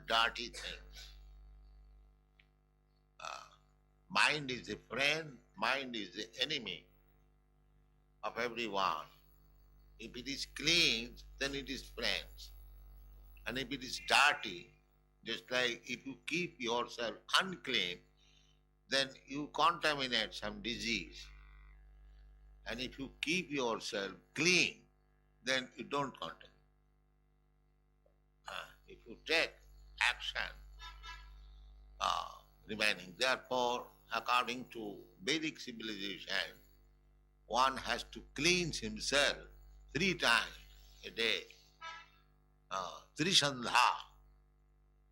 dirty things. Mind is the friend, mind is the enemy of everyone. If it is clean, then it is friends. And if it is dirty, just like if you keep yourself unclean, then you contaminate some disease. And if you keep yourself clean, then you don't contaminate. If you take action, remaining. Therefore, according to Vedic civilization, one has to cleanse himself 3 times a day. Trisandha.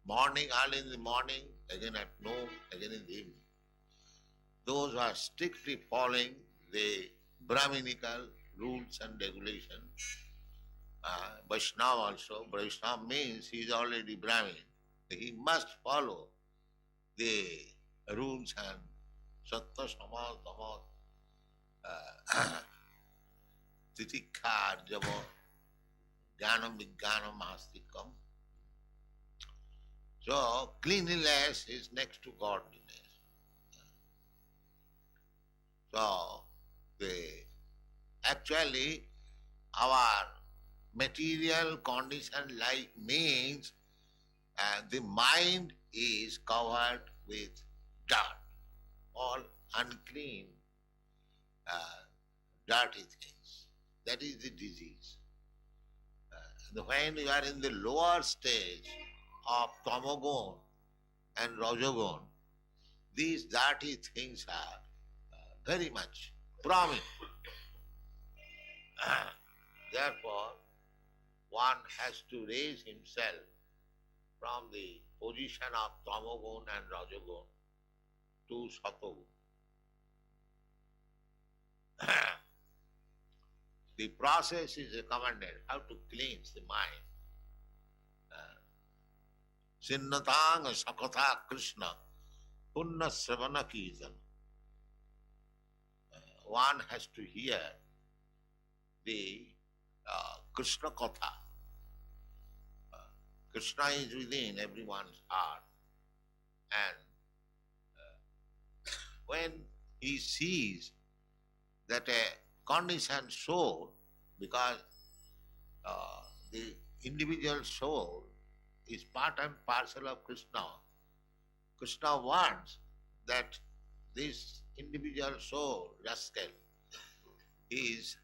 Morning, early in the morning, again at noon, again in the evening. Those who are strictly following the Brahminical rules and regulations, Vaishnava also, Vaishnava means he is already Brahmin. He must follow the rules and Sattva, Sama, Dhamma, Titikha, Arjava, Jnanam, Vijnanam, Astikam. So, cleanliness is next to godliness. So, actually, our material condition life means the mind is covered with dirt, all unclean, dirty things. That is the disease. When you are in the lower stage of tamagun and rajagun, these dirty things are very much prominent. Therefore, one has to raise himself from the position of tamagun and rajagun to satagun. The process is recommended how to cleanse the mind. Sinnatang sakatha Krishna punna sravana kirtan. One has to hear the Krishna Katha. Krishna is within everyone's heart. And when he sees that a conditioned soul, because the individual soul is part and parcel of Krishna, Krishna wants that this individual soul, rascal, is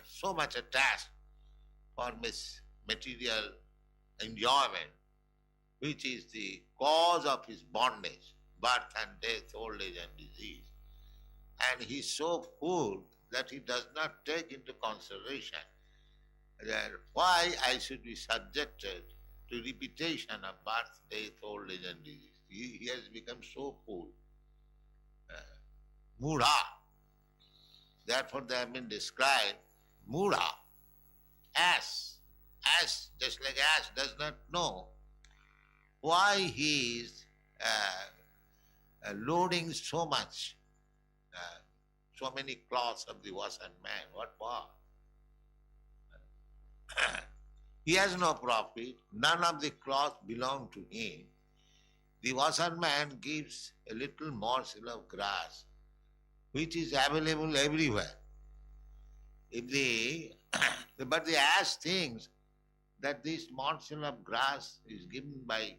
so much attached for material enjoyment, which is the cause of his bondage, birth and death, old age and disease. And he is so full that he does not take into consideration that why I should be subjected to repetition of birth, death, old age and disease. He has become so full. Mudha. Therefore they have been described, Mudha, ass. Ass, just like ass, does not know why he is loading so much, so many cloths of the washerman man. What for? He has no profit. None of the cloth belong to him. The washerman man gives a little morsel of grass, which is available everywhere. But the ass thinks that this morsel of grass is given by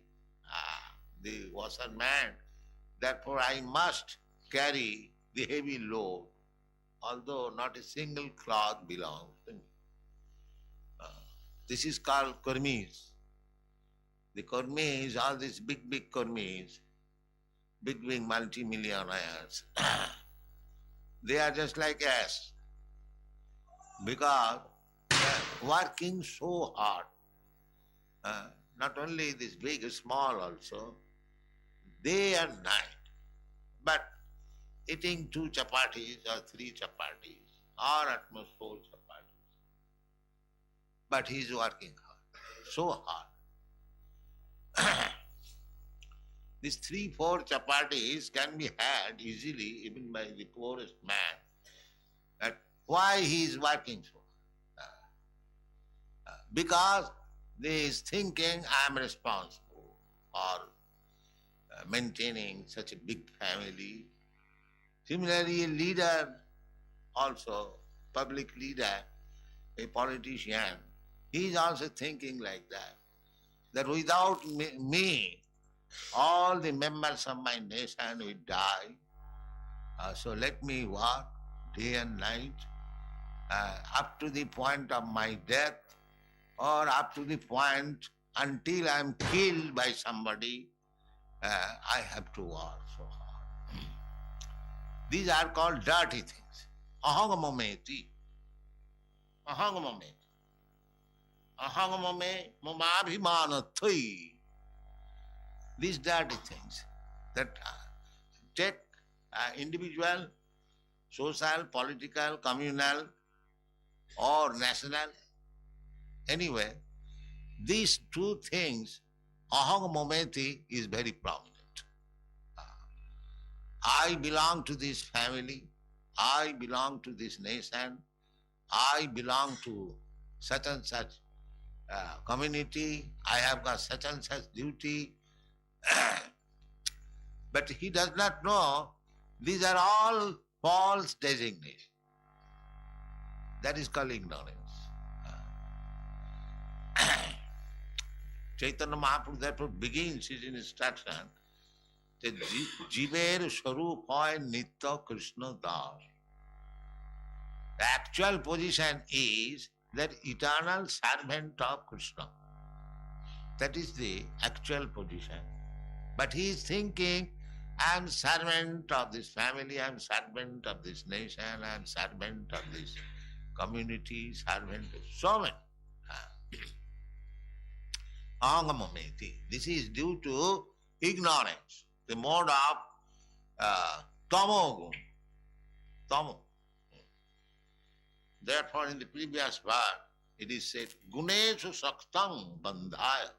the washerman man, therefore I must carry the heavy load, although not a single cloth belongs to me. This is called karmis. The karmis, all these big karmis, big multimillionaires, they are just like ass, because they are working so hard. Not only this big, small also, day and night, but eating 2 chapatis or 3 chapatis, or at most 4 chapatis. But he is working hard, so hard. These 3-4 chapatis can be had easily even by the poorest man. But why he is working so hard? Because He is thinking, I am responsible for maintaining such a big family. Similarly, a leader also, public leader, a politician, he is also thinking like that without me, all the members of my nation will die. So let me work day and night up to the point of my death, or up to the point until I am killed by somebody, I have to work so hard. These are called dirty things. Ahangamameti. Ahangamameti. Ahangamame mamabhimanathai. These dirty things that take individual, social, political, communal, or national, anyway, these two things, ahangamameti is very prominent. I belong to this family, I belong to this nation, I belong to such and such community, I have got such and such duty. But he does not know these are all false designations. That is called ignorance. Chaitanya Mahaprabhu therefore begins his instruction that Jiver Swarup hoy Nitya Krishna Das. The actual position is that eternal servant of Krishna. That is the actual position. But he is thinking, I am servant of this family, I am servant of this nation, I am servant of this community, servant of so many. Ahangamameti. This is due to ignorance, the mode of tamogun. Tamo. Therefore, in the previous verse, it is said, Guneshu saktang bandhaya.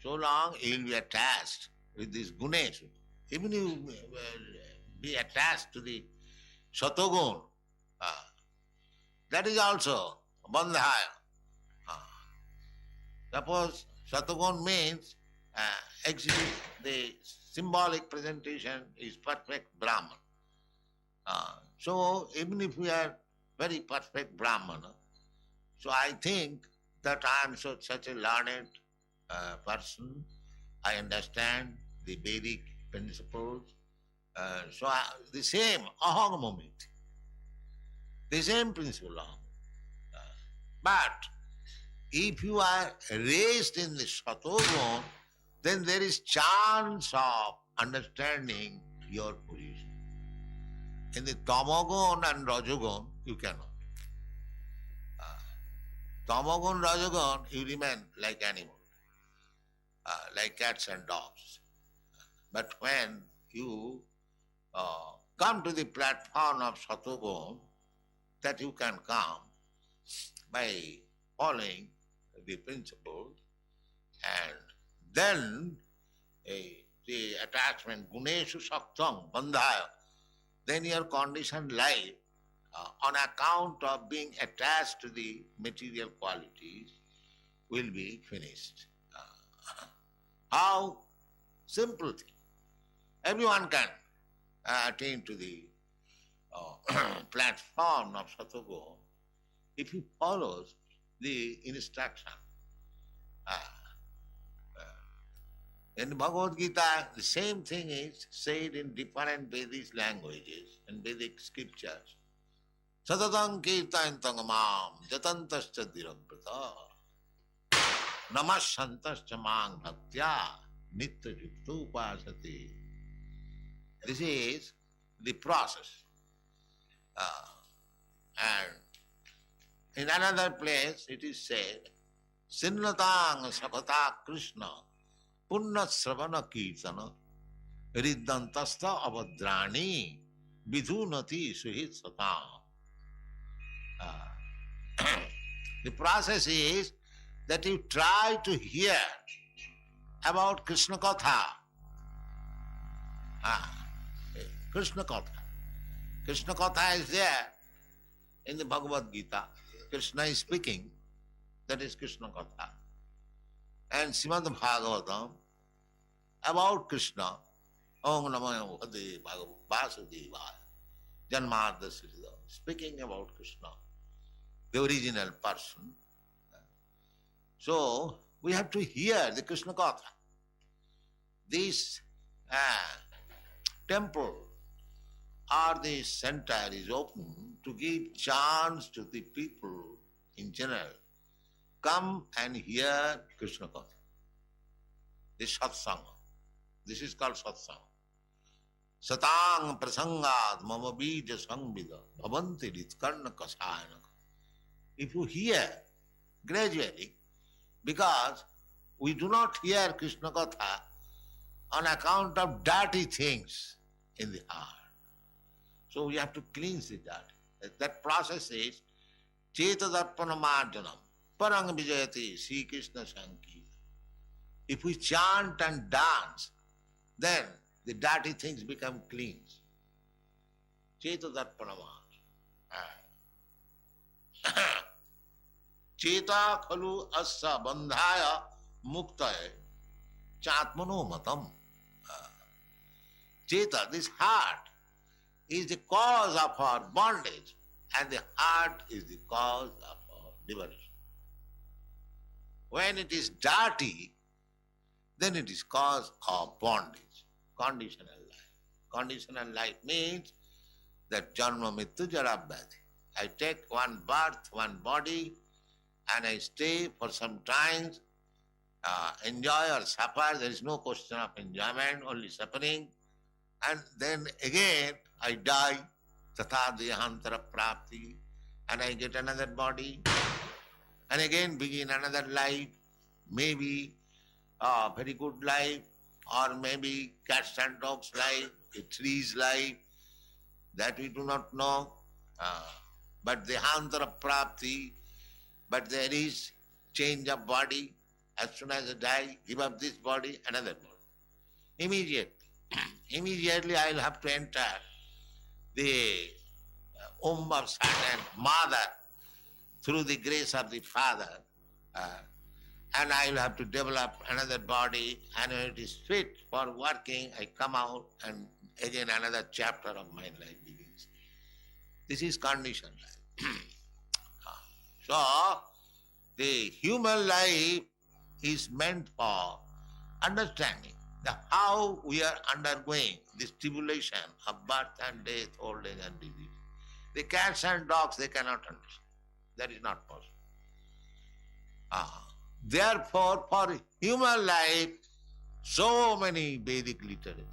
So long you will be attached with this guneshu. Even you be attached to the satogun, that is also bandhaya. Suppose satogun means exhibit, the symbolic presentation is perfect Brahman. So even if we are very perfect Brahmana, so I think that I am such a learned person, I understand the Vedic principles, the same ahangamameti, the same principle. But if you are raised in the satogun, then there is chance of understanding your position. In the tamagun and rajagun, you cannot. Tamagun, rajagun, you remain like animals, like cats and dogs. But when you come to the platform of satogun, that you can come by following the principles, and then the attachment, guneshu saktam bandhaya, then your conditioned life, on account of being attached to the material qualities, will be finished. How? Simple thing. Everyone can attain to the platform of satogun if he follows the instruction. In Bhagavad Gita, the same thing is said in different Vedic languages and Vedic scriptures. Satatam kirtantam mam jatantascha dhirabrata namasyantascha mang bhaktya nitya yukta upasati. This is the process. And in another place it is said, Sinnatang sakata Krishna punna sravana kirtana riddantasta avadrani vidhunati suhit satam. The process is that you try to hear about Krishna Katha. Krishna Katha. Krishna Katha is there in the Bhagavad Gita. Krishna is speaking That is Krishna Katha. And Srimad Bhagavatam about Krishna, Om Namo Bhagavate Vasudevaya, Janmadha Srila, speaking about Krishna, the original person. So, we have to hear the Krishna Katha. This temple or this center is open to give chance to the people in general. Come and hear Krishna Katha. This satsanga. This is called satsanga. Satang prasangad mama bija sangvida bhavanti ritkarna kasayana. If you hear gradually, because we do not hear Krishna Katha on account of dirty things in the heart. So we have to cleanse the dirty. That process is Chetadarpana marjanam, parang vijayati, Sri Krishna Sankirtan. If we chant and dance, then the dirty things become clean. Chetadarpana marjanam. Cheta khalu assa bandhaya muktaya chatmano matam. Cheta, this heart, is the cause of our bondage, and the heart is the cause of our liberation. When it is dirty, then it is cause of bondage, conditional life. Conditional life means that janma mittu jara vyadhi. I take one birth, one body, and I stay for some time, enjoy or suffer. There is no question of enjoyment, only suffering. And then again I die, tatha dehantara prapti, and I get another body, and again begin another life, maybe a very good life, or maybe cats and dogs life, a tree's life, that we do not know. But dehantara prapti, but there is change of body. As soon as I die, give up this body, another body. Immediately I will have to enter the womb of certain mother through the grace of the father, and I will have to develop another body, and when it is fit for working, I come out and again another chapter of my life begins. This is conditioned life. So, the human life is meant for understanding how we are undergoing this tribulation of birth and death, old age and disease. The cats and dogs, they cannot understand. That is not possible. Therefore, for human life, so many Vedic literatures,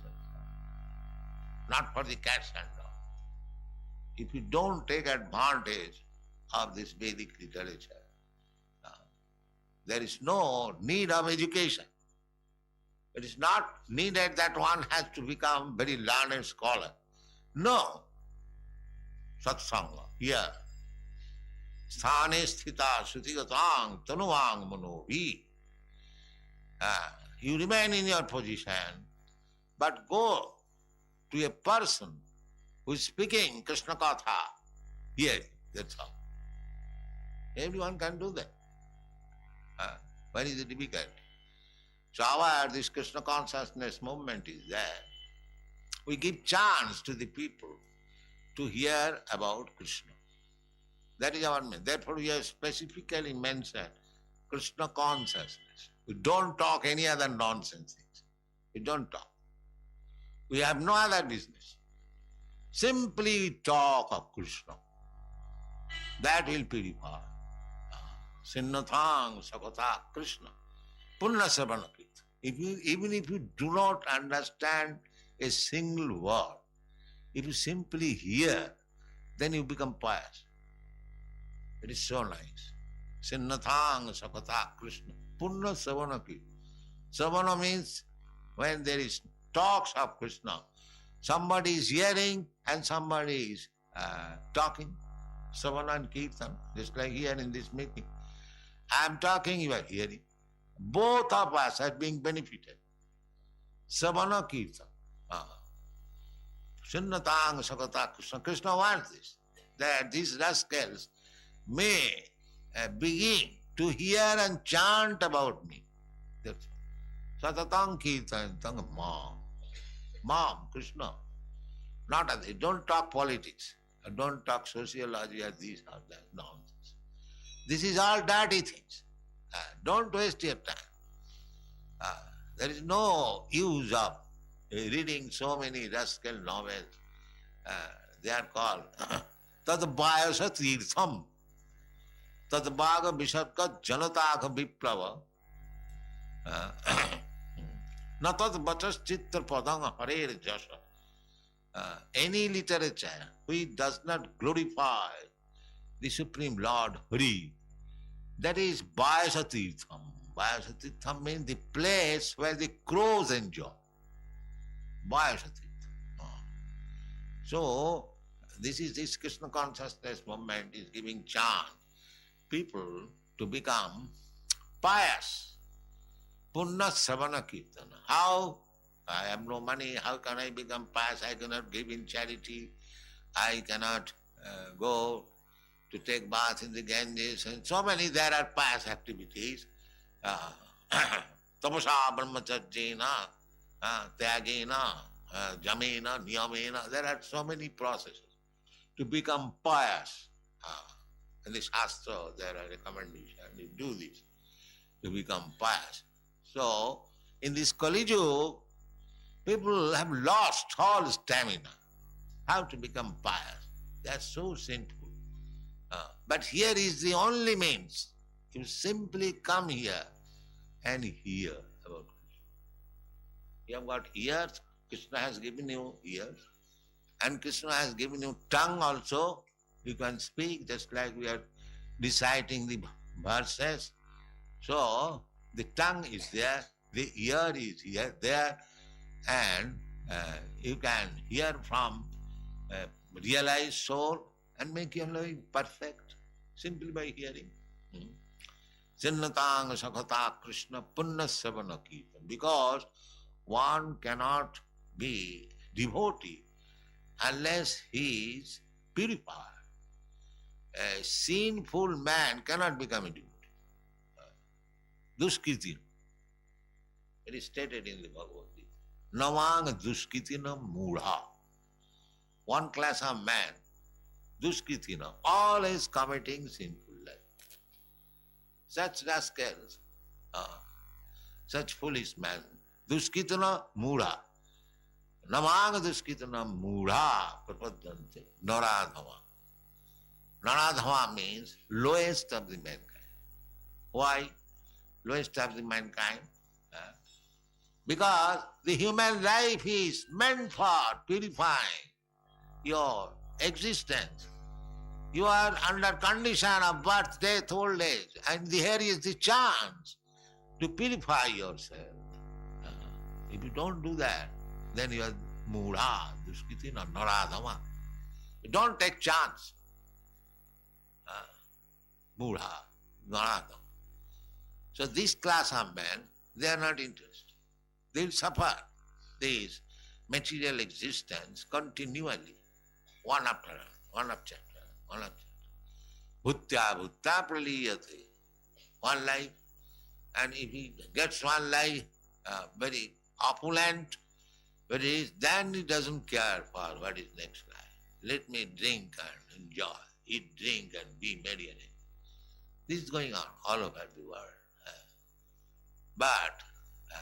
not for the cats and dogs. If you don't take advantage of this Vedic literature, there is no need of education. It is not needed that one has to become very learned scholar. No. Satsanga, here. Sthane sthita sutigatang tanuvang manovi. You remain in your position, but go to a person who is speaking Krishna Katha. Here, that's all. Everyone can do that. Where is the difficulty? So our this Krishna consciousness movement is there. We give chance to the people to hear about Krishna. That is our mission. Therefore we have specifically mentioned Krishna consciousness. We don't talk any other nonsense things. We don't talk. We have no other business. Simply talk of Krishna. That will purify. Sinnathang sakata Krishna. Punna savanakrit. Even if you do not understand a single word, if you simply hear, then you become pious. It is so nice. Sinnathang sakata Krishna. Punna savanakrit. Savana means when there is talks of Krishna, somebody is hearing and somebody is talking. Savana and Kirtan, just like here in this meeting. I am talking, you are hearing. Both of us are being benefited. Savana Kirtan. Sunnatang Sakata Krishna. Krishna wants this, that these rascals may begin to hear and chant about me. That's Satatang Kirtantam Mom. Mom, Krishna. Not others. Don't talk politics. Don't talk sociology or this or that nonsense. This is all dirty things. Don't waste your time. There is no use of reading so many rascal novels. They are called Tad Bayasa Tirtham, Tad Bagh Visharka Janataka Viplava, Natat Bachas Chitra Padanga Hare Jasa. Any literature which does not glorify the Supreme Lord Hari, that is Bayasa Tirtham. Bayasa Tirtham means the place where the crows enjoy. Bayasa Tirtham. So, this Krishna consciousness movement is giving chance people to become pious. Punna Savana Kirtana. How? I have no money, how can I become pious? I cannot give in charity, I cannot go to take bath in the Ganges, and so many there are pious activities. Tapasa brahmacharjena, tyagena, jamena, niyamena, there are so many processes to become pious. In the Shastra there are recommendations, you do this to become pious. So, in this Kali Yuga, people have lost all stamina. How to become pious? That's so simple. But here is the only means. You simply come here and hear about Krishna. You have got ears, Krishna has given you ears, and Krishna has given you tongue also. You can speak just like we are reciting the verses. So, the tongue is there, the ear is here, there, and you can hear from realized soul and make your life perfect simply by hearing. Sinnatang Sakhata Krishna Punna Savana Kirtan. Because one cannot be devotee unless he is purified. A sinful man cannot become a devotee. Duskritina. It is stated in the Bhagavad Gita. Namang duskritina mudha. One class of man, duskritina, always committing sinful life. Such rascals, such foolish men, duskritina mudha. Namang duskritina mudha prapadante naradhama. Naradhama means lowest of the mankind. Why lowest of the mankind? Because the human life is meant for purifying your existence. You are under condition of birth, death, old age, and here is the chance to purify yourself. If you don't do that, then you are mudha, duskritina, naradhama. You don't take chance. Mudha, naradhama. So this class of men, they are not interested. They will suffer this material existence continually, one after another, one after another. Bhutya bhutta praliyate. One life, and if he gets one life very opulent, then he doesn't care for what is next life. Let me drink and enjoy, eat, drink and be merry. This is going on all over the world. But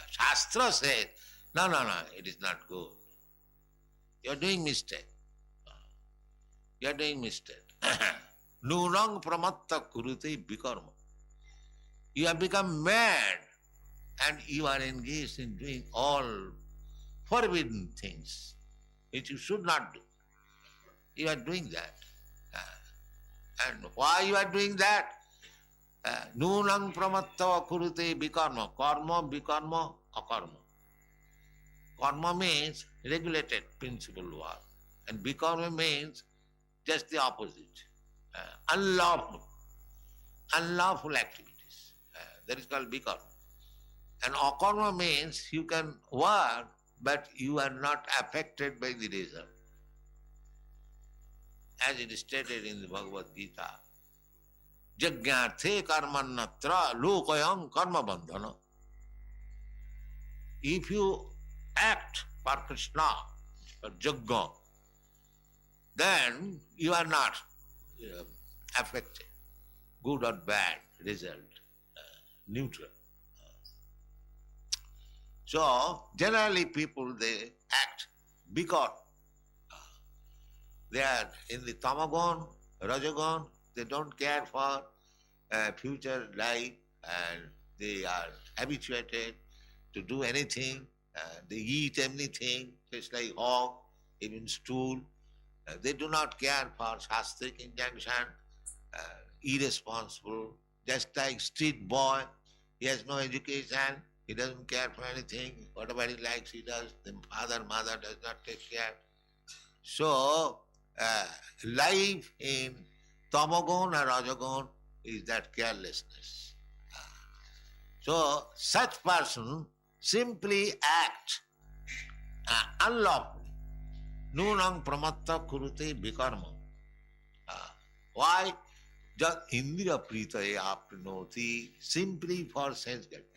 Shastra says, no, it is not good. You are doing mistake. You are doing mistake. Nunang pramatta kurute bikarma. You have become mad and you are engaged in doing all forbidden things which you should not do. You are doing that. And why you are doing that? Nunang pramatta kurute bikarma. Karma, bikarma, akarma. Karma means regulated principle work. And bikarma means just the opposite. Unlawful activities. That is called bikarma. And akarma means you can work, but you are not affected by the result. As it is stated in the Bhagavad Gita, Jagyarthe karmannatra lokayam karma bandhana. If you act for Krishna, for Jagga, then you are not affected. Good or bad result, neutral. So, generally people, they act because they are in the tamagon, rajagon, they don't care for future life and they are habituated to do anything. They eat anything, just like hog, even stool. They do not care for shastric injunction, irresponsible, just like street boy. He has no education, he doesn't care for anything. Whatever he likes, he does. The father, mother does not take care. So, life in tamagon or rajagon is that carelessness. So, such person simply act unlawfully. Nunang pramatta kurute vikarma. Why? Just indriya pritaye aprinoti, simply for sense gratification.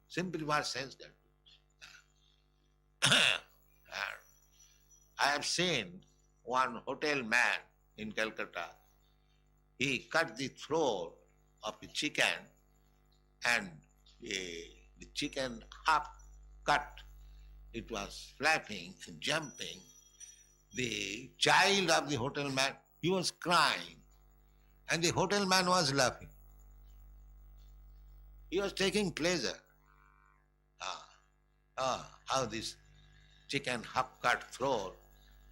Simply for sense gratification. I have seen one hotel man in Calcutta. He cut the throat of a chicken and the chicken half cut. It was flapping and jumping. The child of the hotel man, he was crying and the hotel man was laughing. He was taking pleasure. How this chicken half cut throat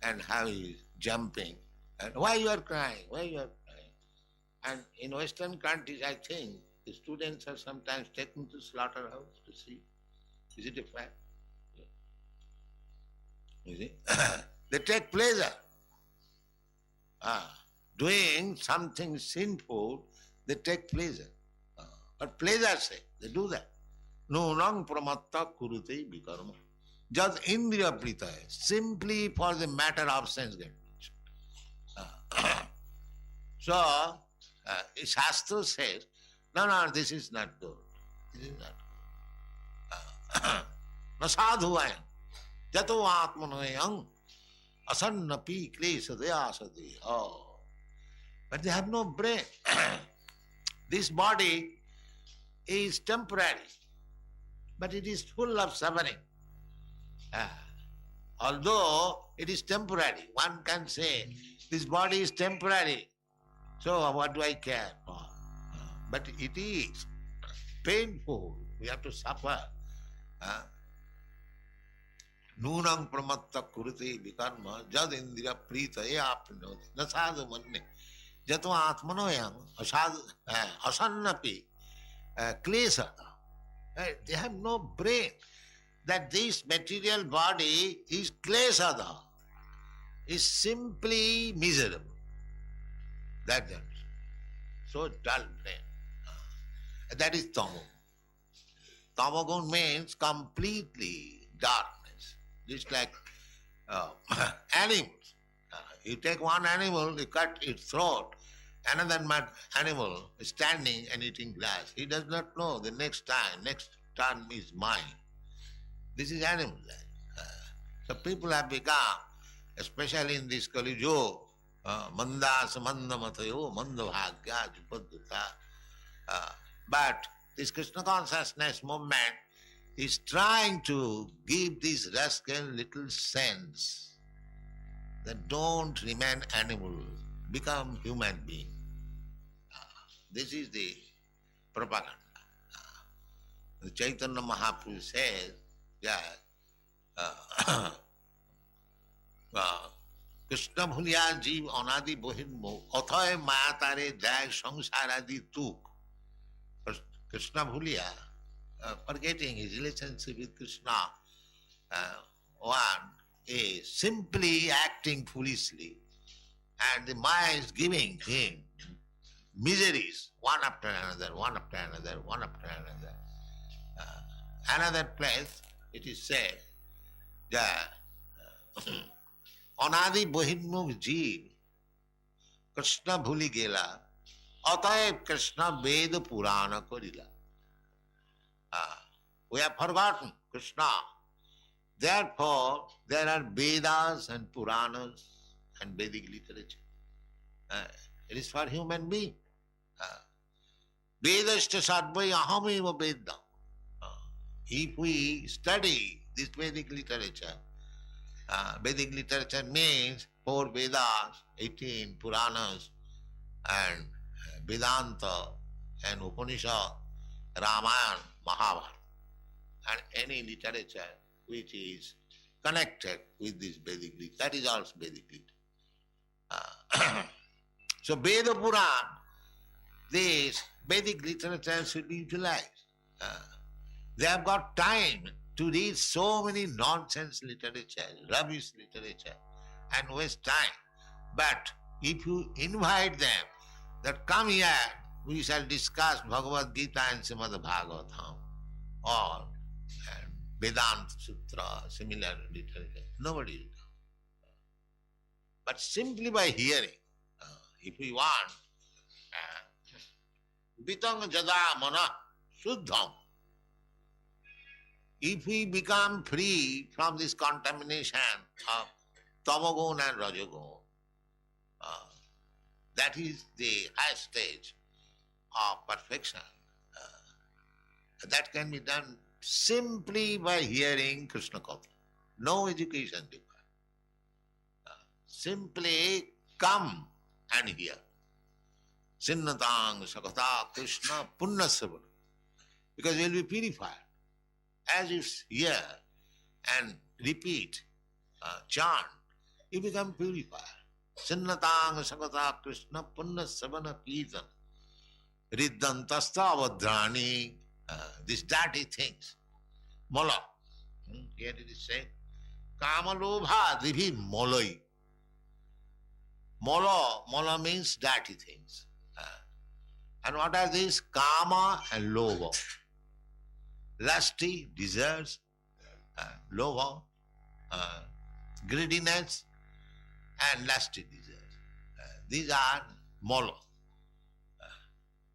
and how he is jumping. And why you are crying? Why you are crying? And in Western countries, I think, the students are sometimes taken to slaughterhouse to see. Is it a fact? You see? They take pleasure. Doing something sinful, they take pleasure. But pleasure sake, they do that. Nunang pramatta kurute vikarma. Just indriya pritaya, simply for the matter of sense gratification. So, Shastra says, no, this is not good. This is not good. Na sadhuvayam, jato atmanayam, asannapi klesha asade. Oh. But they have no brain. This body is temporary, but it is full of suffering. Although it is temporary, one can say, this body is temporary, so what do I care for? But it is painful, we have to suffer. Nunang pramatta kurute vikarma jad indriya pritaye aprinoti na sadhu manne jato atmanoyam asannapi klesha. They have no brain that this material body is klesada, is simply miserable. That's it. So dull brain. That is tamo. Tamagun means completely darkness. Just like animals. You take one animal, you cut its throat, another animal is standing and eating grass. He does not know the next turn is mine. This is animal life. So people have become, especially in this Kali Yuga, mandas mandamatayo mandabhagya jupaduta. But this Krishna consciousness movement is trying to give this rascal little sense that don't remain animal, become human being. This is the propaganda. The Chaitanya Mahaprabhu says that Krishna bhuliya jeev anadi bohinmo athay maya tare jay sangsaradi tuk. Krishna bhuliya, forgetting his relationship with Krishna, one is simply acting foolishly, and the Maya is giving him miseries, one after another, one after another, one after another. Another place it is said that Anadi Bohinmukh Jeev Krishna bhuli gela, ataev Krishna Veda Purana korila. We have forgotten Krishna. Therefore, there are Vedas and Puranas and Vedic literature. It is for human being. Vedashta sadvai ahameva Vedam. If we study this Vedic literature means 4 Vedas, 18 Puranas, and Vedanta, and Upanishad, Ramayana, Mahabharata, and any literature which is connected with this Vedic literature. That is also Vedic literature. So Veda Puran, this Vedic literature should be utilized. They have got time to read so many nonsense literature, rubbish literature, and waste time. But if you invite them, that come here, we shall discuss Bhagavad Gita and Srimad Bhagavatam, or Vedanta Sutra, similar literature. Nobody will come. But simply by hearing, if we want, Vitang Jada Mana Shuddham, if we become free from this contamination of Tamagun and Rajagun, that is the highest stage of perfection. That can be done simply by hearing Krishna Katha. No education required. Simply come and hear. Sinnatang Sakata Krishna Punna Savana. Because you will be purified. As you hear and repeat, chant, you become purified. Sinnatang Sakata Krishna Punna Savana Kirtan. Riddantasta Avadrani. These dirty things. Mala. Here it is said, Kamalobha Divi Moloi. Mala means dirty things. And what are these? Kama and Lobha. Lusty desires, Lobha, greediness, and lusty desires. These are Mala.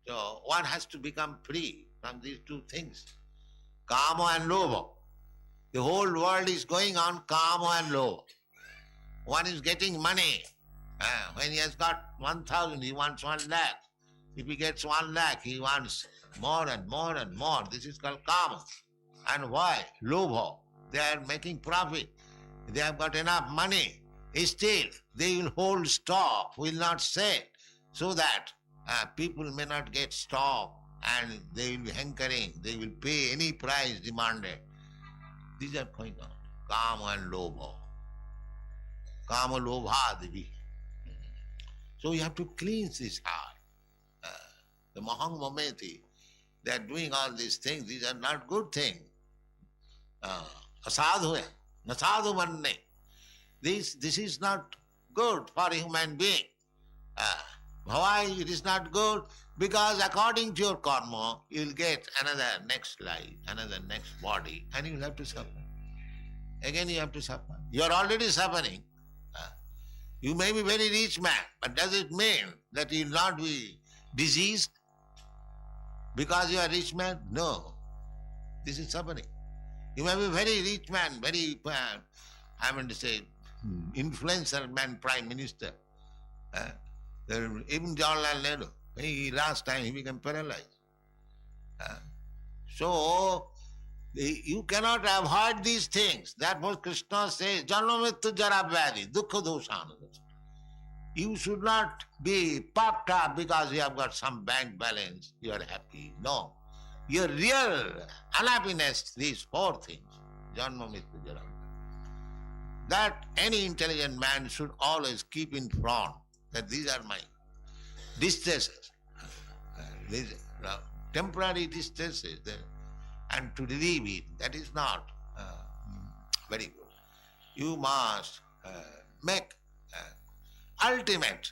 So one has to become free from these 2 things, Kama and Lobha. The whole world is going on Kama and Lobha. One is getting money. When he has got 1,000, he wants 1 lakh. If he gets 1 lakh, he wants more and more and more. This is called Kama. And why? Lobha. They are making profit. They have got enough money. Still, they will hold stock, will not sell, so that people may not get stock, and they will be hankering, they will pay any price demanded. These are going on. Kama and Lobha. Kama Lobha Devi. So you have to cleanse this heart. The Mahang Mameti, they are doing all these things. These are not good things. Asadhu hai, nasadhu manne. This is not good for a human being. Why it is not good? Because according to your karma, you will get another next life, another next body, and you will have to suffer. Again you have to suffer. You are already suffering. You may be very rich man, but does it mean that you will not be diseased because you are rich man? No. This is suffering. You may be very rich man, very, influencer man, prime minister. Even Jawaharlal Nehru, last time he became paralyzed. So, you cannot avoid these things. That was Krishna says, Janmamittu Jara Vyadi, Dukkha Doshana. You should not be puffed up because you have got some bank balance, you are happy. No. Your real unhappiness, these 4 things. Janmamittu Jara. That any intelligent man should always keep in front, that these are my distresses. These temporary distresses. And to relieve it, that is not very good. You must make ultimate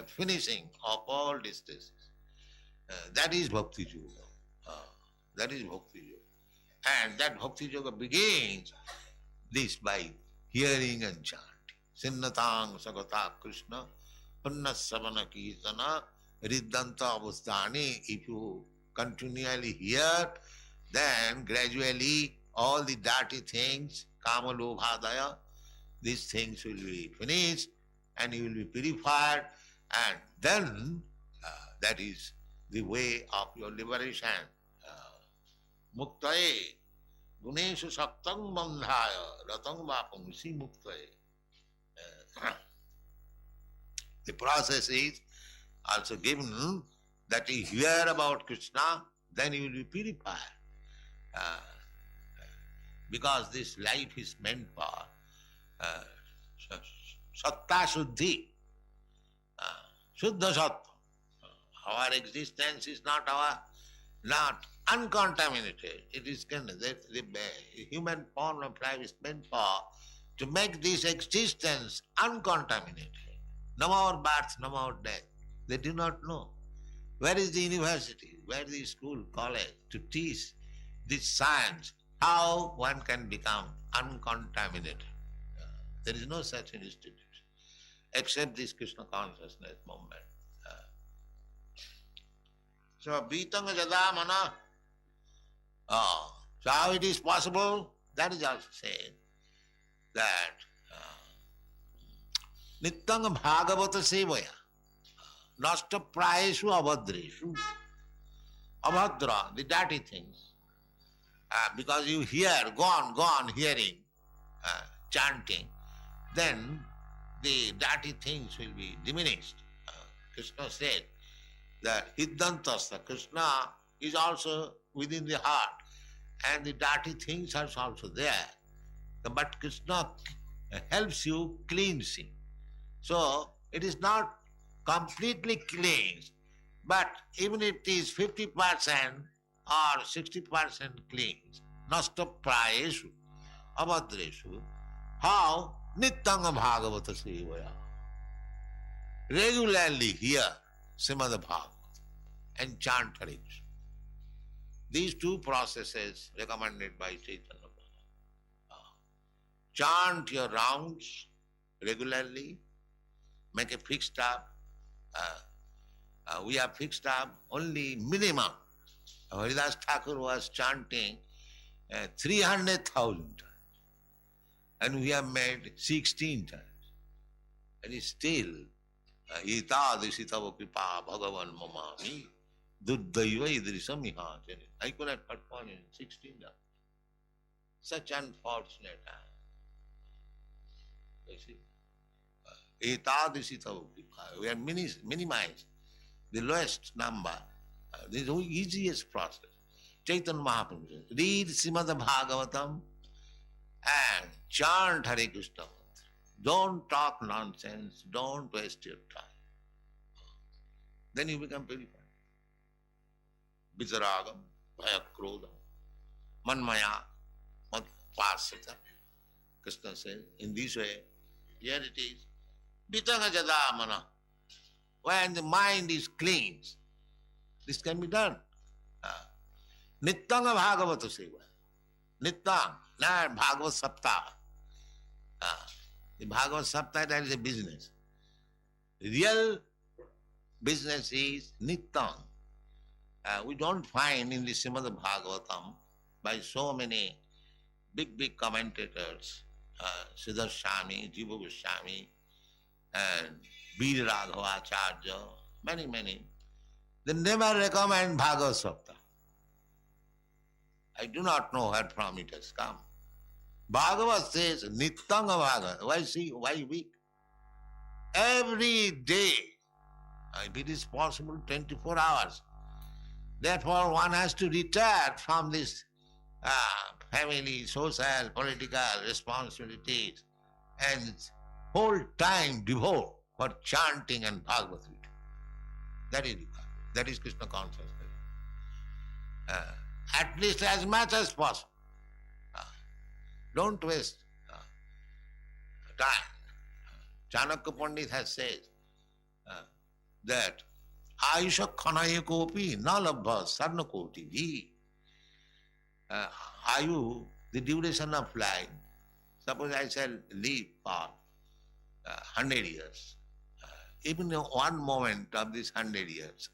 finishing of all distresses. That is Bhakti Yoga. That is Bhakti Yoga. And that Bhakti Yoga begins this by hearing and chanting. Sinnatang Sagata Krishna Punnasavana Kirtana Riddhanta Avastani. If you continually hear, then gradually all the dirty things, Kama Lobhadaya, these things will be finished and you will be purified, and then that is the way of your liberation. Muktaye Guneshu Saktang Bandhaya Ratang Vapamsi Muktaye. The process is also given that you hear about Krishna, then you will be purified. Because this life is meant for Satta Shuddhi, Shuddha Sattva. Our existence is not uncontaminated. It is the human form of life is meant for to make this existence uncontaminated. No more birth, no more death. They do not know. Where is the university? Where is the school, college to teach this science? How one can become uncontaminated? There is no such institution except this Krishna consciousness movement. So, Vitanga Jada Mana. So how it is possible? That is also said that Nityang Bhagavata Sevaya Nasta Prayeshu Abhadreshu. Abhadra, the dirty things. Because you hear, go on hearing, chanting, then the dirty things will be diminished. Krishna said that Hiddantasta, Krishna is also within the heart, and the dirty things are also there. But Krishna helps you cleansing. So it is not completely cleansed, but even if it is 50% or 60% cleansed, nasta prayeshu, abhadreshu, how? Nityanga Bhagavata Sevaya. Regularly hear Srimad Bhagavata and chant Hare Krishna. These two processes recommended by Chaitanya Prabhu. Chant your rounds regularly, make a fixed up. We have fixed up only minimum. Haridas Thakur was chanting 300,000 times. And we have made 16 times. And it's still Ita Disitava Kripa Bhagavan Mamami Duddhaiva Idrisam Ihachani. I could have performed in 16 times. Such unfortunate time. You see? Ita Disitava Kripa. We have minimized the lowest number. This is the easiest process. Chaitanya Mahaprabhu says, read Srimad Bhagavatam and chant Hare Krishna mantra. Don't talk nonsense, don't waste your time. Then you become purified. Vijaragam, Bhayakrodam, Manmaya, Matpasata. Krishna says, in this way, here it is. Vitanga Jadamana. When the mind is cleansed, this can be done. Nityanga Bhagavata Seva. Nityang, not Bhagavad Saptaha. The Bhagavad Saptaha, that is a business. The real business is Nityang. We don't find in the Srimad Bhagavatam by so many big commentators, Siddhar Swami, Jiva Goswami, and Veer Raghavacharya, many. They never recommend Bhagavad Saptaha. I do not know where from it has come. Bhagavad says, Nityanga Bhagavad. Why weak? Every day, if it is possible, 24 hours. Therefore, one has to retire from this family, social, political responsibilities and whole time devote for chanting and Bhagavad Gita. That is Krishna consciousness. At least as much as possible. Don't waste time. Chanakya Pandit has said that Ayusha Khanaye Kopi na labha sarna koti ji. Ayu, the duration of life, suppose I shall live for 100 years. even one moment of this 100 years,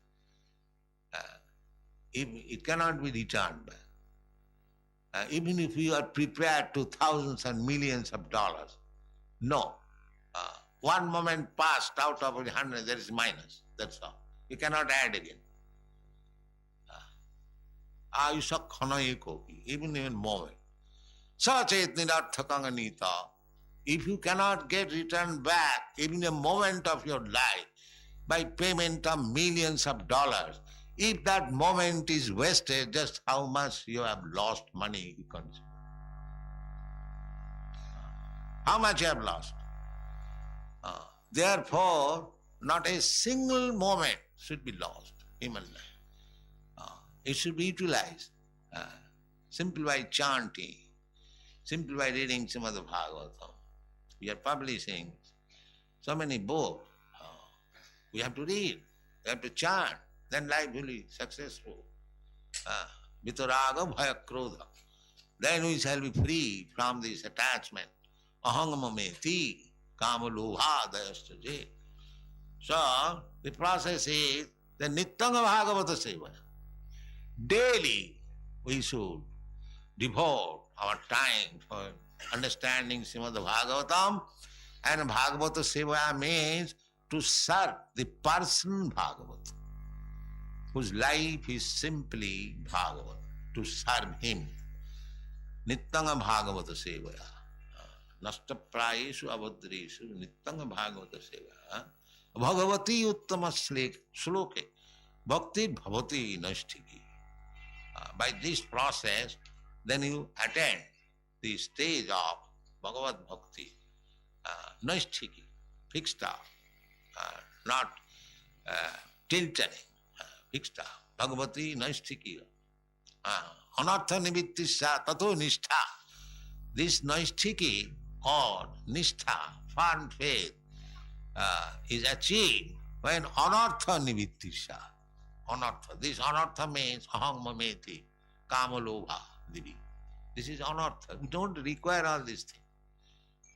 it cannot be returned back. Even if you are prepared to thousands and millions of dollars, no. One moment passed out of 100, there is minus, that's all. You cannot add again. Ayusha khanaye kopi, even in a moment. Sachet nidarthakang anita. If you cannot get returned back, even a moment of your life, by payment of millions of dollars, if that moment is wasted, just how much you have lost money, you consider. How much you have lost? Therefore, not a single moment should be lost in human life. It should be utilized simply by chanting, simply by reading Srimad Bhagavatam. We are publishing so many books. We have to read, we have to chant, then life will be successful. Vitaraga bhaya krodha. Then we shall be free from this attachment. Ahangamameti kamalobha HDG. So, the process is the Nityanga Bhagavata Seva. Daily we should devote our time for understanding Srimad Bhagavatam, and Bhagavata Seva means to serve the person Bhagavat, whose life is simply Bhagavat, to serve him. Nityanga Bhagavata Seva. Nasta prayeshu abhadreshu Nityanga Bhagavata Seva. Bhagavati uttama shloke bhakti bhavati nashtiki. By this process, then you attain the stage of Bhagavad Bhakti, nashtiki, fixed up, not tilting, fixed up. Bhagavati nashtiki. Anartha nivittisya tato nishtha. This nashtiki or nishtha, firm faith, is achieved when anartha nivittisya. Anartha. This anartha means aham mameti, kamalobha divi. This is anartha. We don't require all these things.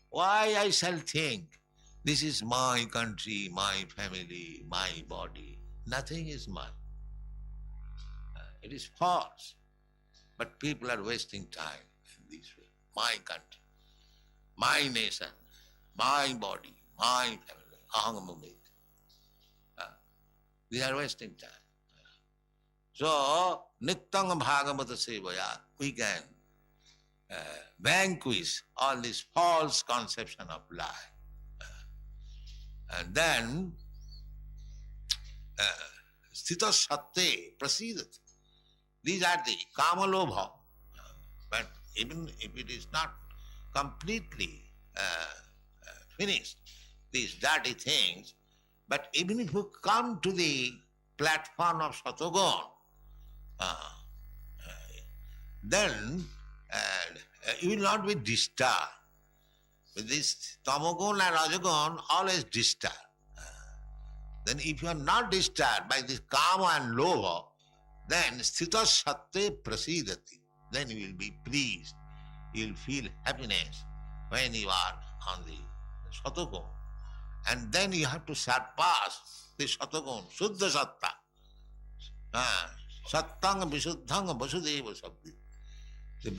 Why I shall think this is my country, my family, my body. Nothing is mine. It is false. But people are wasting time in this way. My country, my nation, my body, my family, aham mameti. They are wasting time. So, Nityanga Bhagavata Sevaya, we can vanquish all this false conception of life. And then, Sthita Satte Prasidati. These are the Kamalobha. But even if it is not completely finished, these dirty things, but even if you come to the platform of Satogun, then you will not be disturbed. With this Tamogun and Rajagun, always disturbed. Then if you are not disturbed by this Kama and Lobha, then Sthita Satte Prasidati. Then you will be pleased. You will feel happiness when you are on the Satogun. And then you have to surpass the Satogun, Suddha Satta. Sattanga Visuddhanga Vasudeva Sabdi. The